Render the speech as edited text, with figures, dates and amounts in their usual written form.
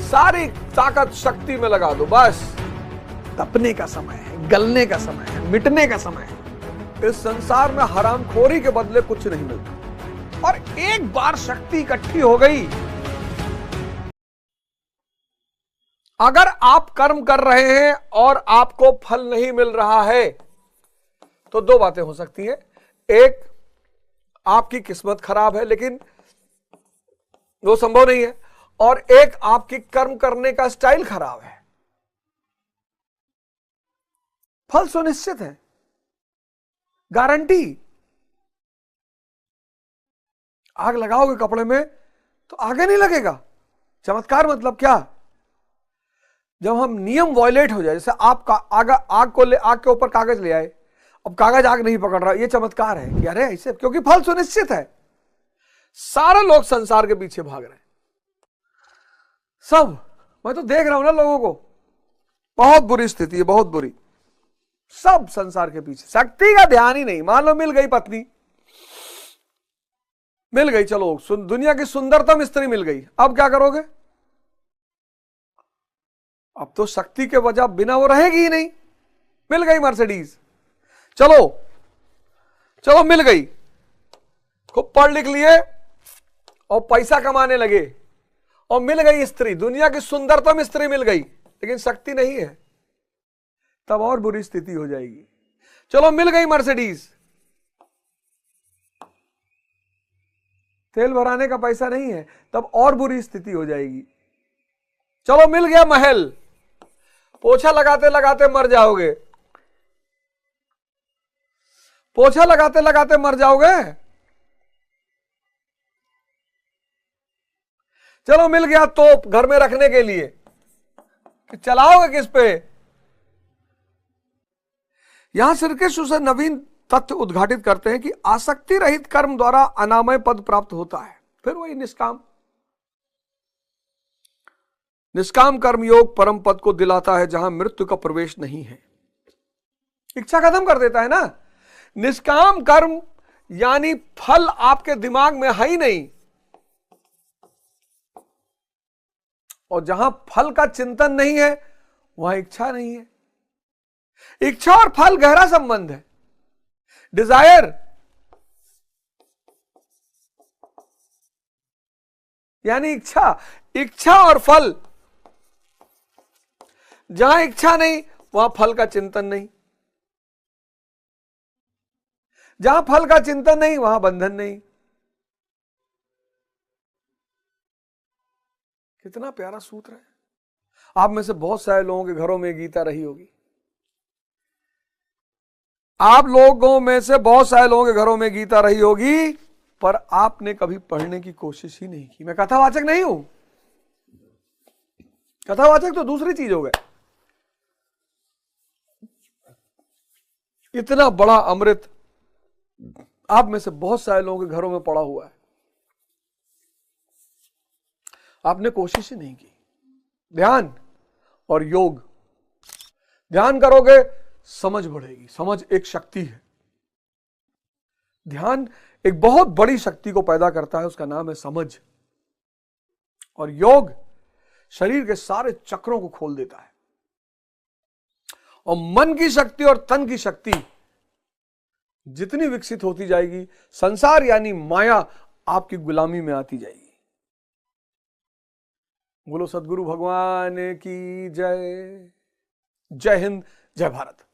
सारी ताकत शक्ति में लगा दो, बस तपने का समय है, गलने का समय है, मिटने का समय है। इस संसार में हरामखोरी के बदले कुछ नहीं मिलता। और एक बार शक्ति इकट्ठी हो गई, अगर आप कर्म कर रहे हैं और आपको फल नहीं मिल रहा है तो दो बातें हो सकती हैं। एक, आपकी किस्मत खराब है, लेकिन वो संभव नहीं है, और एक, आपकी कर्म करने का स्टाइल खराब है। फल सुनिश्चित है, गारंटी। आग लगाओगे कपड़े में तो आगे नहीं लगेगा। चमत्कार मतलब क्या? जब हम नियम वायलेट हो जाए, जैसे आप आग के ऊपर कागज ले आए, अब कागज आग नहीं पकड़ रहा, ये चमत्कार है कि अरे ऐसे, क्योंकि फल सुनिश्चित है। सारे लोग संसार के पीछे भाग रहे हैं, सब। मैं तो देख रहा हूं ना लोगों को, बहुत बुरी स्थिति है, बहुत बुरी। सब संसार के पीछे, शक्ति का ध्यान ही नहीं। मान लो मिल गई पत्नी, मिल गई, चलो दुनिया की सुंदरतम स्त्री मिल गई, अब क्या करोगे? अब तो शक्ति के वजह बिना वो रहेगी ही नहीं। मिल गई मर्सिडीज, चलो मिल गई, खूब पढ़ लिख लिए और पैसा कमाने लगे, और मिल गई स्त्री, दुनिया की सुंदरतम स्त्री मिल गई, लेकिन शक्ति नहीं है, तब और बुरी स्थिति हो जाएगी। चलो मिल गई मर्सिडीज, तेल भराने का पैसा नहीं है, तब और बुरी स्थिति हो जाएगी। चलो मिल गया महल, पोछा लगाते लगाते मर जाओगे, पोछा लगाते लगाते मर जाओगे। चलो मिल गया तोप घर में रखने के लिए, चलाओगे किस पे? यहां श्री कृष्ण से नवीन तथ्य उद्घाटित करते हैं कि आसक्ति रहित कर्म द्वारा अनामय पद प्राप्त होता है। फिर वही निष्काम कर्म योग परम पद को दिलाता है, जहां मृत्यु का प्रवेश नहीं है। इच्छा खत्म कर देता है ना। निष्काम कर्म यानी फल आपके दिमाग में है ही नहीं, और जहां फल का चिंतन नहीं है वहां इच्छा नहीं है। इच्छा और फल गहरा संबंध है। डिजायर यानी इच्छा और फल। जहां इच्छा नहीं वहां फल का चिंतन नहीं, जहां फल का चिंतन नहीं वहां बंधन नहीं। कितना प्यारा सूत्र है। आप में से बहुत सारे लोगों के घरों में गीता रही होगी। आप लोगों में से बहुत सारे लोगों के घरों में गीता रही होगी, पर आपने कभी पढ़ने की कोशिश ही नहीं की। मैं कथावाचक नहीं हूं, कथावाचक तो दूसरी चीज हो गए। इतना बड़ा अमृत आप में से बहुत सारे लोगों के घरों में पड़ा हुआ है, आपने कोशिश ही नहीं की। ध्यान और योग, ध्यान करोगे समझ बढ़ेगी। समझ एक शक्ति है। ध्यान एक बहुत बड़ी शक्ति को पैदा करता है, उसका नाम है समझ। और योग शरीर के सारे चक्रों को खोल देता है, और मन की शक्ति और तन की शक्ति जितनी विकसित होती जाएगी, संसार यानी माया आपकी गुलामी में आती जाएगी। बोलो सद्गुरु भगवान की जय। जय हिंद, जय भारत।